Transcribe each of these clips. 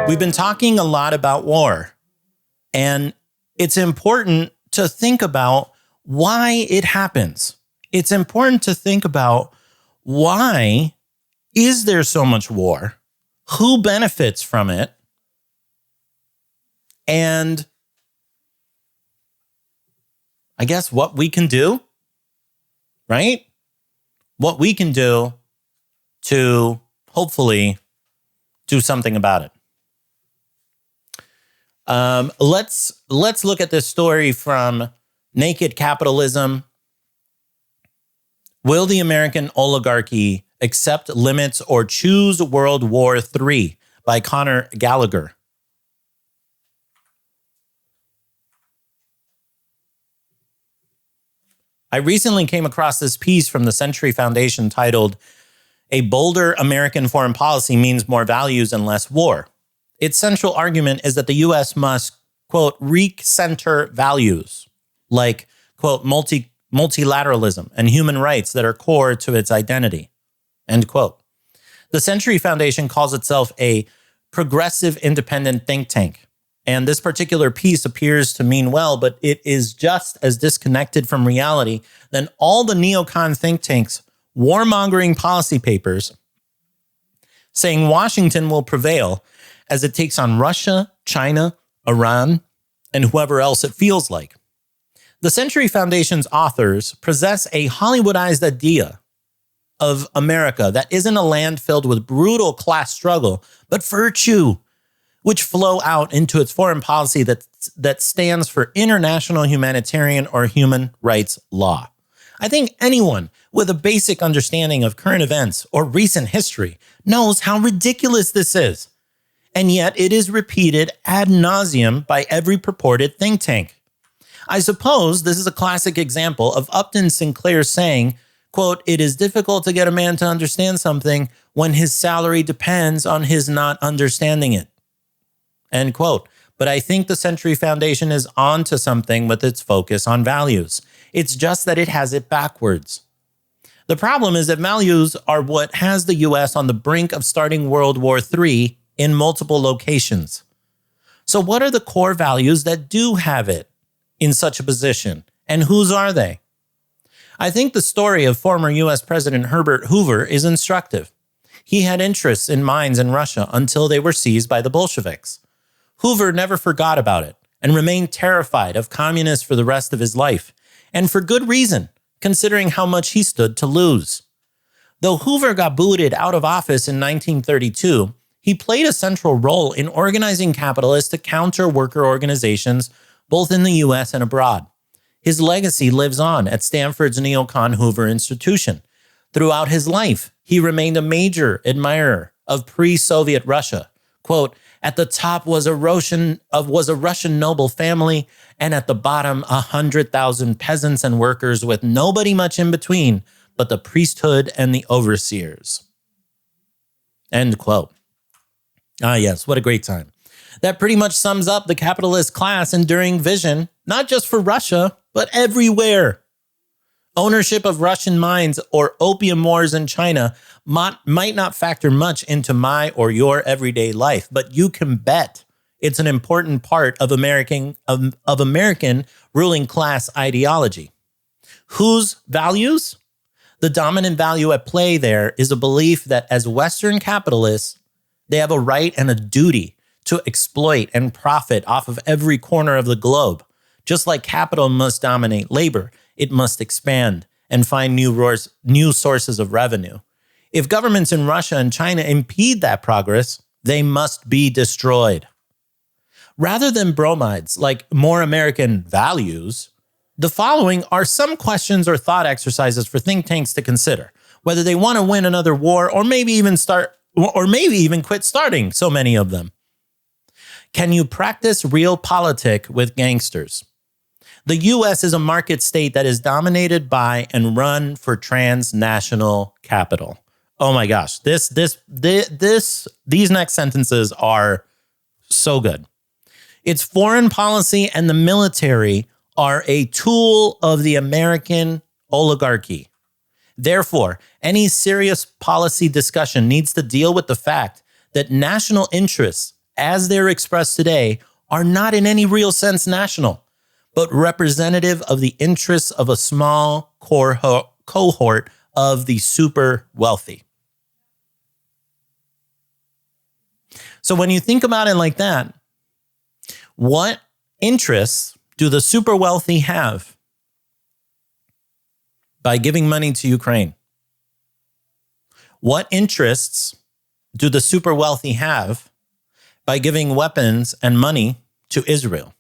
We've been talking a lot about war, and it's important to think about why it happens. It's important to think about why is there so much war? Who benefits from it? And I guess what we can do, right? What we can do to hopefully do something about it. Let's look at this story from Naked Capitalism. Will the American oligarchy accept limits or choose World War III by Connor Gallagher? I recently came across this piece from the Century Foundation titled, "A Bolder American Foreign Policy Means More Values and Less War." Its central argument is that the U.S. must, quote, recenter values like, quote, multilateralism and human rights that are core to its identity, end quote. The Century Foundation calls itself a progressive independent think tank. And this particular piece appears to mean well, but it is just as disconnected from reality than all the neocon think tanks' warmongering policy papers saying Washington will prevail as it takes on Russia, China, Iran, and whoever else it feels like. The Century Foundation's authors possess a Hollywoodized idea of America that isn't a land filled with brutal class struggle, but virtue, which flow out into its foreign policy that stands for international humanitarian or human rights law. I think anyone with a basic understanding of current events or recent history knows how ridiculous this is. And yet it is repeated ad nauseum by every purported think tank. I suppose this is a classic example of Upton Sinclair saying, quote, "It is difficult to get a man to understand something when his salary depends on his not understanding it," end quote. But I think the Century Foundation is onto something with its focus on values. It's just that it has it backwards. The problem is that values are what has the U.S. on the brink of starting World War III in multiple locations. So what are the core values that do have it in such a position? And whose are they? I think the story of former U.S. President Herbert Hoover is instructive. He had interests in mines in Russia until they were seized by the Bolsheviks. Hoover never forgot about it and remained terrified of communists for the rest of his life, and for good reason, considering how much he stood to lose. Though Hoover got booted out of office in 1932, he played a central role in organizing capitalists to counter worker organizations both in the U.S. and abroad. His legacy lives on at Stanford's neocon Hoover Institution. Throughout his life, he remained a major admirer of pre-Soviet Russia. Quote, "At the top was a Russian noble family, and at the bottom 100,000 peasants and workers with nobody much in between but the priesthood and the overseers." End quote. Ah, yes, what a great time. That pretty much sums up the capitalist class enduring vision, not just for Russia, but everywhere. Ownership of Russian mines or opium wars in China might not factor much into my or your everyday life, but you can bet it's an important part of American ruling class ideology. Whose values? The dominant value at play there is a belief that as Western capitalists, they have a right and a duty to exploit and profit off of every corner of the globe. Just like capital must dominate labor, it must expand and find new sources of revenue. If governments in Russia and China impede that progress, they must be destroyed. Rather than bromides like more American values, the following are some questions or thought exercises for think tanks to consider, whether they want to win another war or maybe even quit starting so many of them. Can you practice realpolitik with gangsters? The U.S. is a market state that is dominated by and run for transnational capital. Oh my gosh, these next sentences are so good. Its foreign policy and the military are a tool of the American oligarchy. Therefore, any serious policy discussion needs to deal with the fact that national interests as they're expressed today, are not in any real sense national, but representative of the interests of a small cohort of the super wealthy. So when you think about it like that, what interests do the super wealthy have by giving money to Ukraine? What interests do the super wealthy have by giving weapons and money to Israel?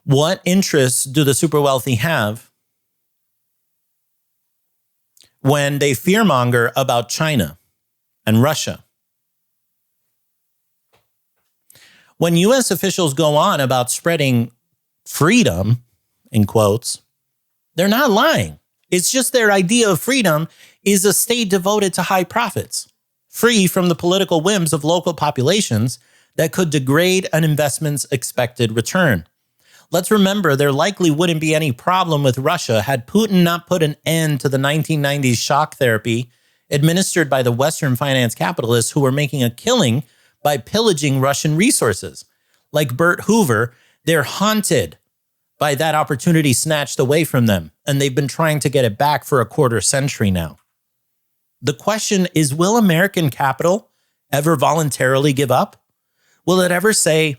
What interests do the super wealthy have when they fearmonger about China and Russia? When U.S. officials go on about spreading freedom, in quotes, they're not lying. It's just their idea of freedom is a state devoted to high profits, free from the political whims of local populations that could degrade an investment's expected return. Let's remember, there likely wouldn't be any problem with Russia had Putin not put an end to the 1990s shock therapy administered by the Western finance capitalists who were making a killing by pillaging Russian resources. Like Bert Hoover, they're haunted by that opportunity snatched away from them, and they've been trying to get it back for a quarter century now. The question is, will American capital ever voluntarily give up? Will it ever say,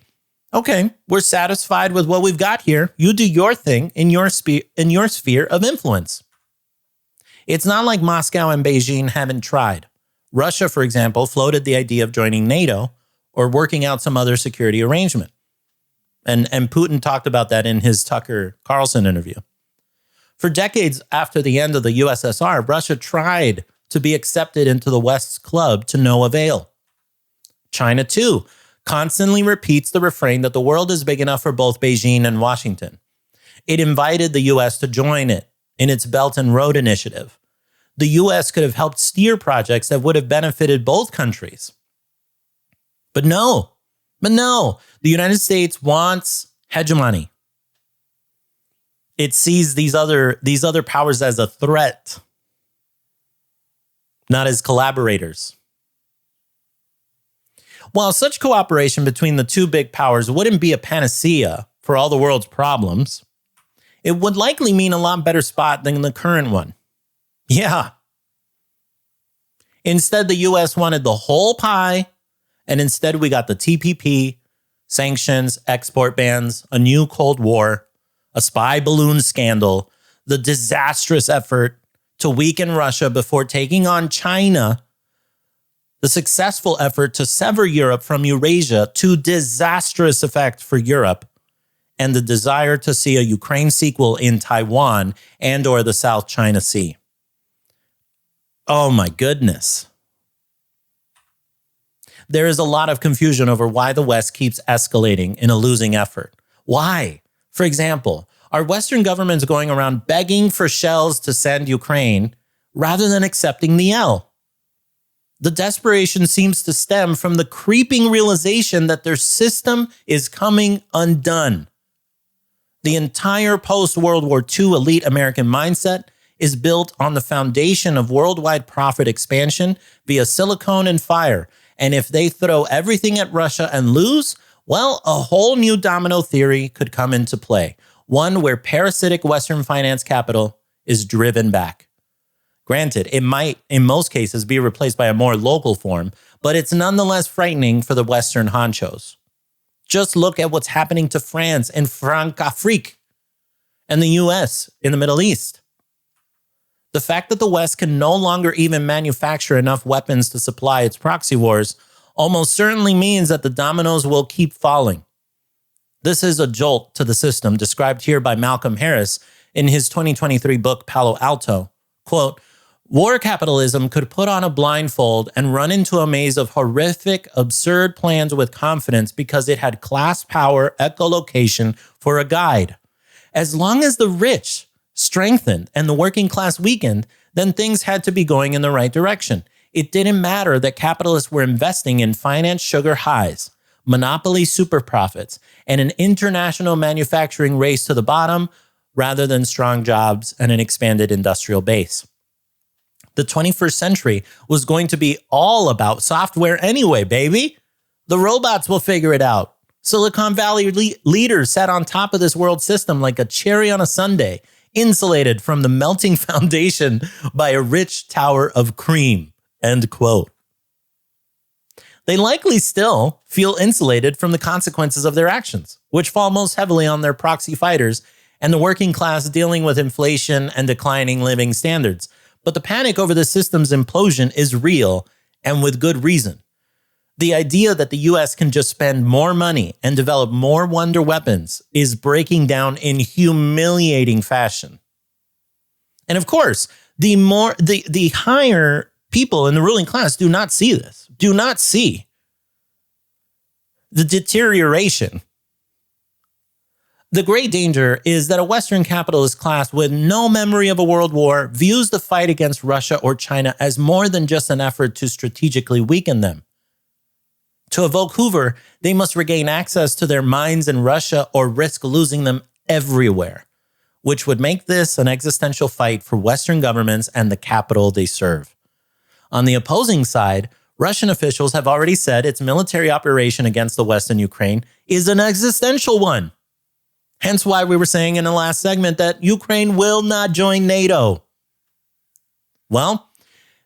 okay, we're satisfied with what we've got here. You do your thing in your sphere of influence. It's not like Moscow and Beijing haven't tried. Russia, for example, floated the idea of joining NATO or working out some other security arrangement. And Putin talked about that in his Tucker Carlson interview. For decades after the end of the USSR, Russia tried to be accepted into the West's club to no avail. China, too, constantly repeats the refrain that the world is big enough for both Beijing and Washington. It invited the U.S. to join it in its Belt and Road Initiative. The U.S. could have helped steer projects that would have benefited both countries. But no, the United States wants hegemony. It sees these other powers as a threat, not as collaborators. While such cooperation between the two big powers wouldn't be a panacea for all the world's problems, it would likely mean a lot better spot than the current one. Yeah. Instead, the U.S. wanted the whole pie, and instead we got the TPP, sanctions, export bans, a new Cold War, a spy balloon scandal, the disastrous effort to weaken Russia before taking on China, the successful effort to sever Europe from Eurasia to disastrous effect for Europe, and the desire to see a Ukraine sequel in Taiwan and or the South China Sea. Oh my goodness. There is a lot of confusion over why the West keeps escalating in a losing effort. Why? For example, are Western governments going around begging for shells to send Ukraine rather than accepting the L? The desperation seems to stem from the creeping realization that their system is coming undone. The entire post-World War II elite American mindset is built on the foundation of worldwide profit expansion via silicon and fire. And if they throw everything at Russia and lose, well, a whole new domino theory could come into play. One where parasitic Western finance capital is driven back. Granted, it might, in most cases, be replaced by a more local form, but it's nonetheless frightening for the Western honchos. Just look at what's happening to France and Francafrique and the US in the Middle East. The fact that the West can no longer even manufacture enough weapons to supply its proxy wars almost certainly means that the dominoes will keep falling. This is a jolt to the system described here by Malcolm Harris in his 2023 book, Palo Alto. Quote, war capitalism could put on a blindfold and run into a maze of horrific, absurd plans with confidence because it had class power echolocation for a guide. As long as the rich strengthened and the working class weakened, then things had to be going in the right direction. It didn't matter that capitalists were investing in finance sugar highs, monopoly super profits, and an international manufacturing race to the bottom rather than strong jobs and an expanded industrial base. The 21st century was going to be all about software anyway, baby. The robots will figure it out. Silicon Valley leaders sat on top of this world system like a cherry on a sundae, insulated from the melting foundation by a rich tower of cream. End quote. They likely still feel insulated from the consequences of their actions, which fall most heavily on their proxy fighters and the working class dealing with inflation and declining living standards. But the panic over the system's implosion is real, and with good reason. The idea that the US can just spend more money and develop more wonder weapons is breaking down in humiliating fashion. And of course, the higher people in the ruling class do not see this, do not see the deterioration. The great danger is that a Western capitalist class with no memory of a world war views the fight against Russia or China as more than just an effort to strategically weaken them. To evoke Hoover, they must regain access to their mines in Russia or risk losing them everywhere, which would make this an existential fight for Western governments and the capital they serve. On the opposing side, Russian officials have already said its military operation against the West in Ukraine is an existential one. Hence why we were saying in the last segment that Ukraine will not join NATO. Well,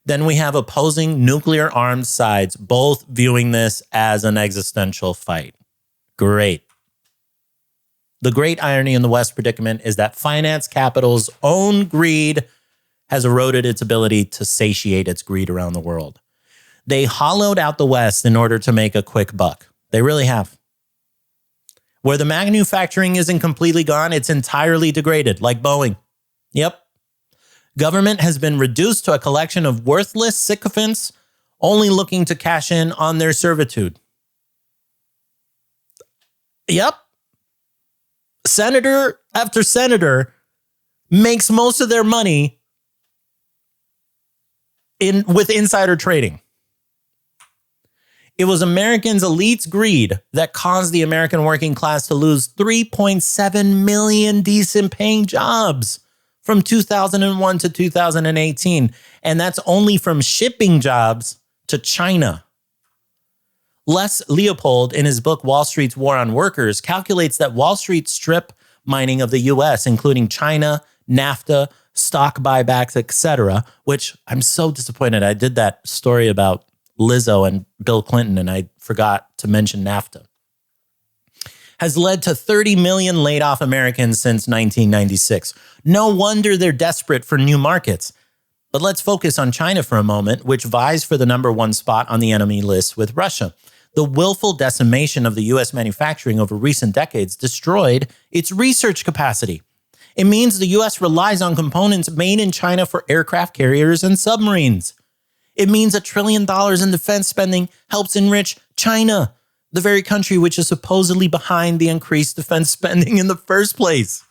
then we have opposing nuclear-armed sides, both viewing this as an existential fight. Great. The great irony in the West predicament is that finance capital's own greed has eroded its ability to satiate its greed around the world. They hollowed out the West in order to make a quick buck. They really have. Where the manufacturing isn't completely gone, it's entirely degraded, like Boeing. Yep. Government has been reduced to a collection of worthless sycophants only looking to cash in on their servitude. Yep. Senator after senator makes most of their money with insider trading. It was Americans' elite's greed that caused the American working class to lose 3.7 million decent paying jobs from 2001 to 2018. And that's only from shipping jobs to China. Les Leopold, in his book, Wall Street's War on Workers, calculates that Wall Street strip mining of the US, including China, NAFTA, stock buybacks, etc., which I'm so disappointed. I did that story about Lizzo and Bill Clinton, and I forgot to mention NAFTA, has led to 30 million laid off Americans since 1996. No wonder they're desperate for new markets. But let's focus on China for a moment, which vies for the number one spot on the enemy list with Russia. The willful decimation of the US manufacturing over recent decades destroyed its research capacity. It means the US relies on components made in China for aircraft carriers and submarines. It means $1 trillion in defense spending helps enrich China, the very country which is supposedly behind the increased defense spending in the first place.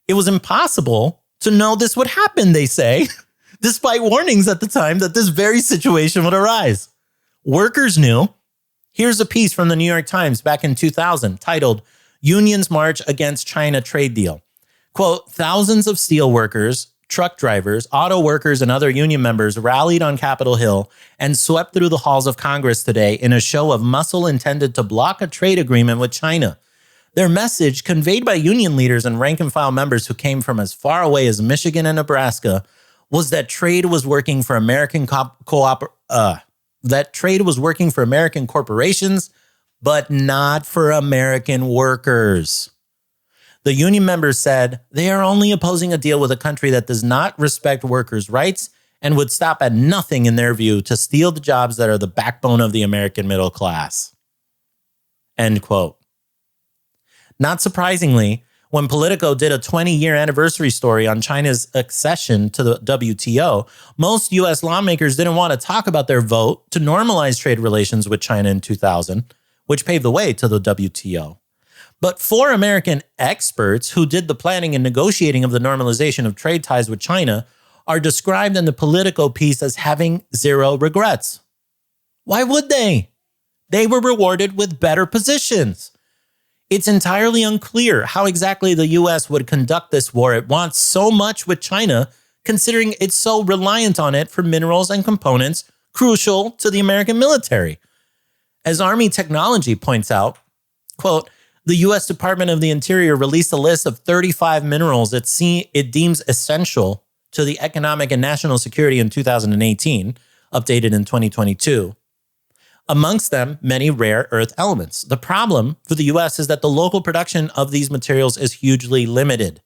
It was impossible to know this would happen, they say, despite warnings at the time that this very situation would arise. Workers knew. Here's a piece from the New York Times back in 2000 titled, "Unions March Against China Trade Deal." Quote, thousands of steel workers, truck drivers, auto workers, and other union members rallied on Capitol Hill and swept through the halls of Congress today in a show of muscle intended to block a trade agreement with China. Their message, conveyed by union leaders and rank-and-file members who came from as far away as Michigan and Nebraska, was that trade was working for American corporations, but not for American workers. The union members said they are only opposing a deal with a country that does not respect workers' rights and would stop at nothing, in their view, to steal the jobs that are the backbone of the American middle class. End quote. Not surprisingly, when Politico did a 20-year anniversary story on China's accession to the WTO, most U.S. lawmakers didn't want to talk about their vote to normalize trade relations with China in 2000, which paved the way to the WTO. But 4 American experts who did the planning and negotiating of the normalization of trade ties with China are described in the Politico piece as having zero regrets. Why would they? They were rewarded with better positions. It's entirely unclear how exactly the U.S. would conduct this war it wants so much with China, considering it's so reliant on it for minerals and components crucial to the American military. As Army Technology points out, quote, the U.S. Department of the Interior released a list of 35 minerals it deems essential to the economic and national security in 2018, updated in 2022. Amongst them, many rare earth elements. The problem for the U.S. is that the local production of these materials is hugely limited.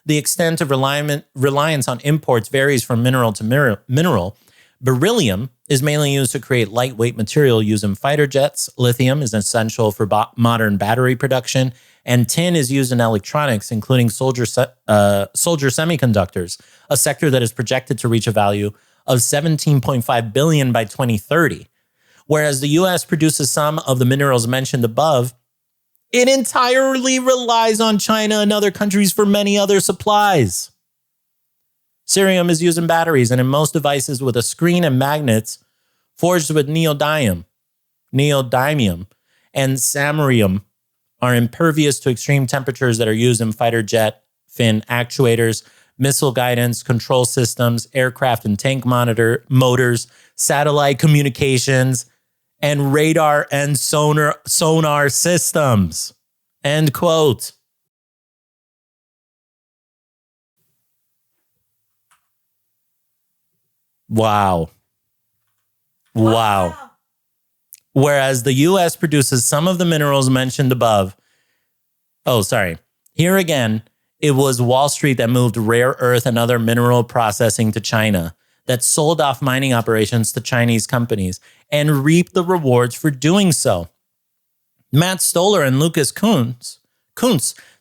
The extent of reliance on imports varies from mineral to mineral. Beryllium is mainly used to create lightweight material used in fighter jets. Lithium is essential for modern battery production. And tin is used in electronics, including soldier semiconductors, a sector that is projected to reach a value of $17.5 billion by 2030. Whereas the U.S. produces some of the minerals mentioned above, it entirely relies on China and other countries for many other supplies. Cerium is used in batteries and in most devices with a screen and magnets forged with neodymium, and samarium are impervious to extreme temperatures that are used in fighter jet fin actuators, missile guidance, control systems, aircraft and tank motors, satellite communications, and radar and sonar systems. End quote. Wow. Whereas the U.S. produces some of the minerals mentioned above. Oh, sorry. Here again, it was Wall Street that moved rare earth and other mineral processing to China, that sold off mining operations to Chinese companies and reaped the rewards for doing so. Matt Stoller and Lucas Kuntz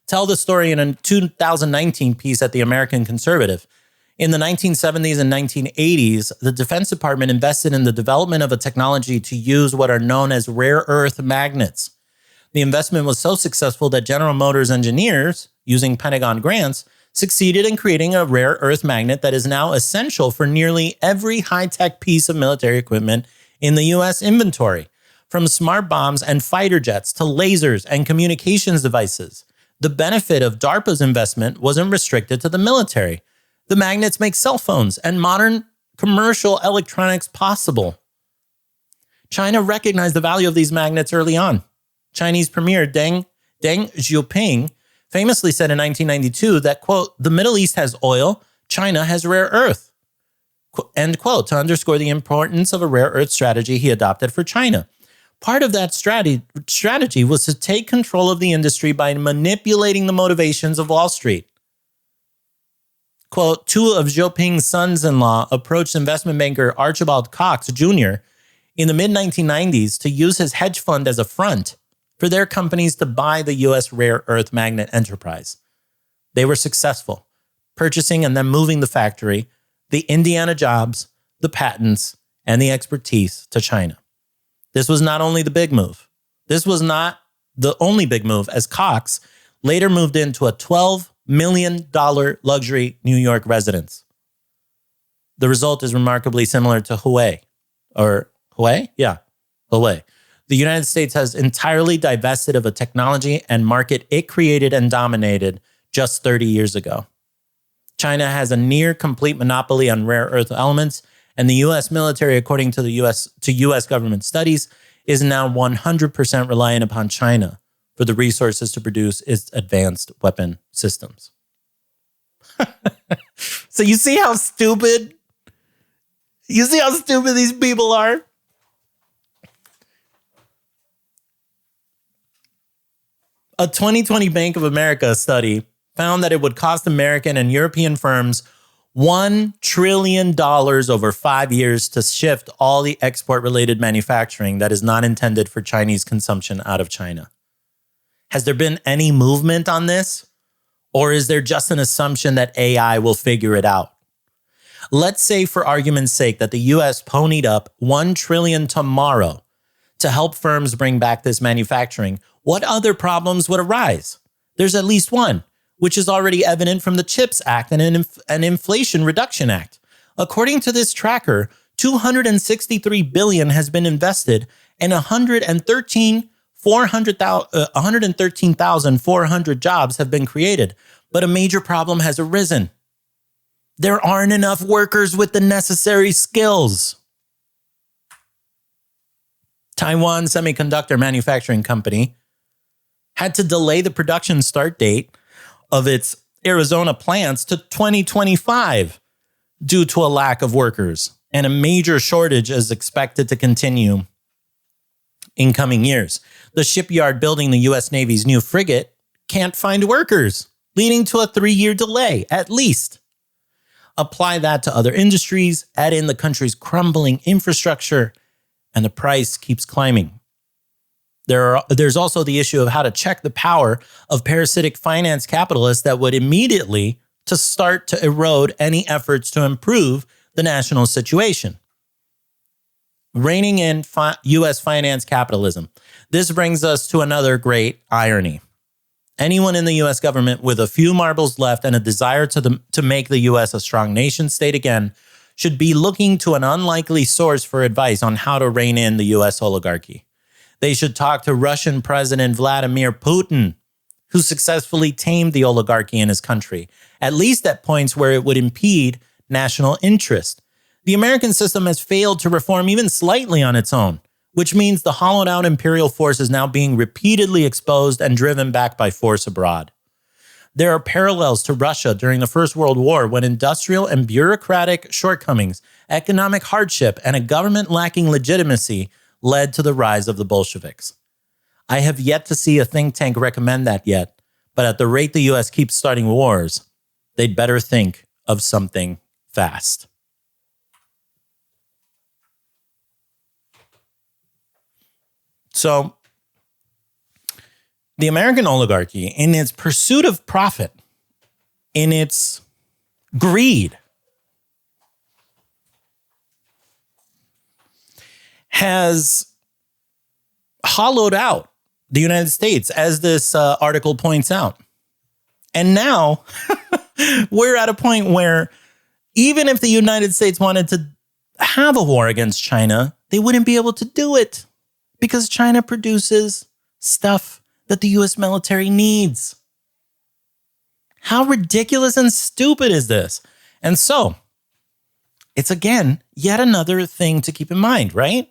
tell the story in a 2019 piece at the American Conservative. In the 1970s and 1980s, the Defense Department invested in the development of a technology to use what are known as rare earth magnets. The investment was so successful that General Motors engineers, using Pentagon grants, succeeded in creating a rare earth magnet that is now essential for nearly every high-tech piece of military equipment in the U.S. inventory, from smart bombs and fighter jets to lasers and communications devices. The benefit of DARPA's investment wasn't restricted to the military. The magnets make cell phones and modern commercial electronics possible. China recognized the value of these magnets early on. Chinese Premier Deng Xiaoping famously said in 1992 that, quote, the Middle East has oil, China has rare earth, end quote, to underscore the importance of a rare earth strategy he adopted for China. Part of that strategy was to take control of the industry by manipulating the motivations of Wall Street. Quote, two of Xiaoping's sons-in-law approached investment banker Archibald Cox Jr. in the mid-1990s to use his hedge fund as a front for their companies to buy the U.S. rare earth magnet enterprise. They were successful, purchasing and then moving the factory, the Indiana jobs, the patents, and the expertise to China. This was not only the big move. This was not the only big move, as Cox later moved into a $12 million luxury New York residence. The result is remarkably similar to Huawei. Huawei. The United States has entirely divested of a technology and market it created and dominated just 30 years ago. China has a near complete monopoly on rare earth elements, and the U.S. military, according to U.S. government studies, is now 100% reliant upon China for the resources to produce its advanced weapon systems. So you see how stupid these people are? A 2020 Bank of America study found that it would cost American and European firms $1 trillion over 5 years to shift all the export-related manufacturing that is not intended for Chinese consumption out of China. Has there been any movement on this? Or is there just an assumption that AI will figure it out? Let's say, for argument's sake, that the US ponied up $1 trillion tomorrow to help firms bring back this manufacturing. What other problems would arise? There's at least one, which is already evident from the CHIPS Act and an Inflation Reduction Act. According to this tracker, $263 billion has been invested and 113,400 jobs have been created, but a major problem has arisen. There aren't enough workers with the necessary skills. Taiwan Semiconductor Manufacturing Company had to delay the production start date of its Arizona plants to 2025 due to a lack of workers, and a major shortage is expected to continue in coming years. The shipyard building the U.S. Navy's new frigate can't find workers, leading to a 3-year delay at least. Apply that to other industries, add in the country's crumbling infrastructure, and the price keeps climbing. There's also the issue of how to check the power of parasitic finance capitalists that would immediately to start to erode any efforts to improve the national situation. Reining in U.S. finance capitalism. This brings us to another great irony. Anyone in the U.S. government with a few marbles left and a desire to make the U.S. a strong nation state again should be looking to an unlikely source for advice on how to rein in the U.S. oligarchy. They should talk to Russian President Vladimir Putin, who successfully tamed the oligarchy in his country, at least at points where it would impede national interest. The American system has failed to reform even slightly on its own, which means the hollowed out imperial force is now being repeatedly exposed and driven back by force abroad. There are parallels to Russia during the First World War when industrial and bureaucratic shortcomings, economic hardship, and a government lacking legitimacy led to the rise of the Bolsheviks. I have yet to see a think tank recommend that yet, but at the rate the US keeps starting wars, they'd better think of something fast. So, the American oligarchy, in its pursuit of profit, in its greed, has hollowed out the United States, as this article points out. And now we're at a point where even if the United States wanted to have a war against China, they wouldn't be able to do it because China produces stuff that the U.S. military needs. How ridiculous and stupid is this? And so, it's again, yet another thing to keep in mind, right?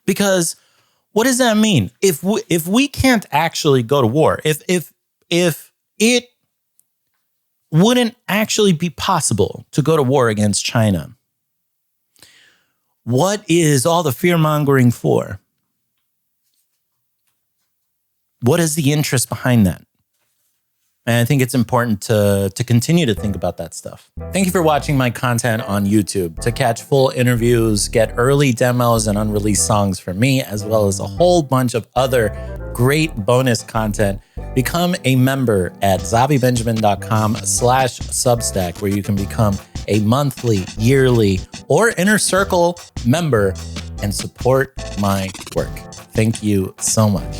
Because what does that mean? If we can't actually go to war, if it wouldn't actually be possible to go to war against China, what is all the fear-mongering for? What is the interest behind that? And I think it's important to continue to think about that stuff. Thank you for watching my content on YouTube. To catch full interviews, get early demos and unreleased songs from me, as well as a whole bunch of other great bonus content, become a member at zavibenjamin.com/Substack, where you can become a monthly, yearly, or inner circle member and support my work. Thank you so much.